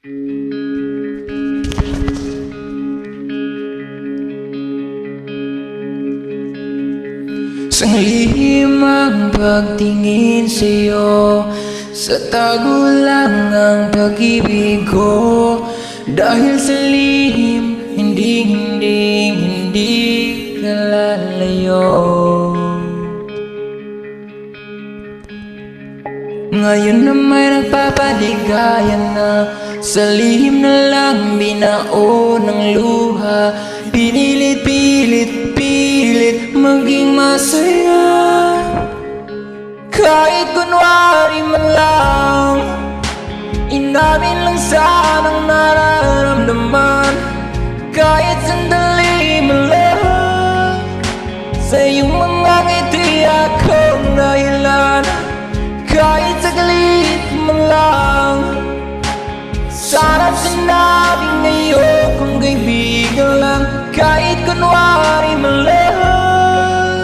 Sanglihim ang pagtingin sa'yo, sa tago lang ang pag-ibig ko. Dahil sa lihim, hindi ka lalayo. Ngayon na may nagpapaligaya na, sa lihim na lang binao ng luha. Pinilit maging masaya, kahit kunwari man lang. Inamin lang sanang nararamdaman, kahit sandali man lang. Sa iyong mga ngiti akong dahilan, kahit saglit man lang. Sana sinabing ngayon kung kaibigan lang, kahit kunwari man lang,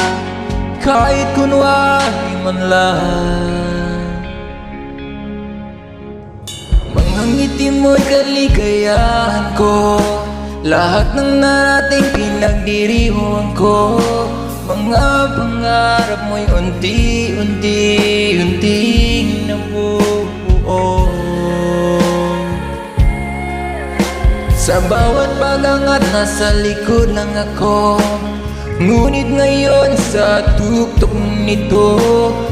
kahit kunwari man lang. Mga ngiti mo'y kaligayahan ko, lahat ng narating pinagdiriwang ko. Mga pangarap mo'y unti-unting nabubuo. Sa bawat pagangat nasa likod lang ako, ngunit ngayon sa tuktok nito,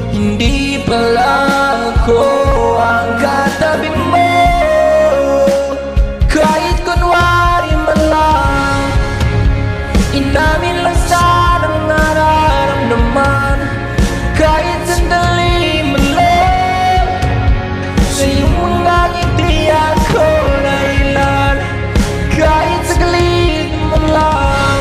hindi pala ako ang katabi mo. Kahit kunwari man lang, inamin lang sanang nararamdaman, kahit sandali man lang. Sa iyong mga ngiti ako dahilan, kahit saglit man lang.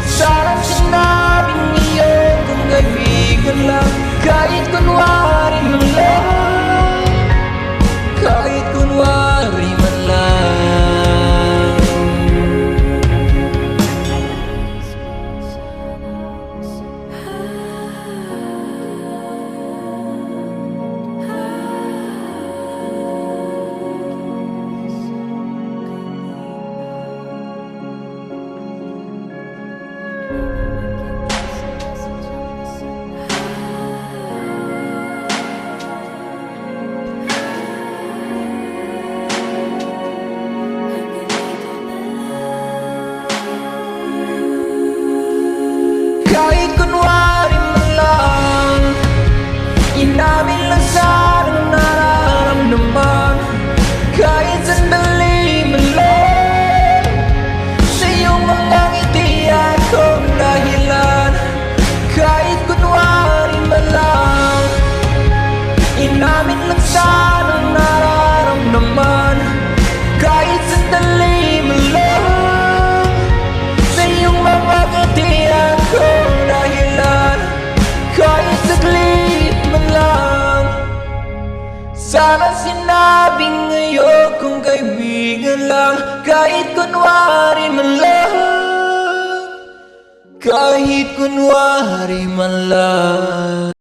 Sana sinabing iyon kung kaibigan lang, kahit kunwari man lang, kahit kunwari man lang. Kahit kunwari man lang, inamin lang sanang nararamdaman, kahit sandali man lang. Sa iyong mga ngiti akong dahilan, kahit kunwari man lang. Inamin lang sanang nararamdaman, kahit sandali man lang. Sa iyong mga ngiti akong dahilan, kahit saglit man lang. Sana sinabing ngayon kung kaibigan lang, kahit kunwari man lang, kahit kunwari man lang.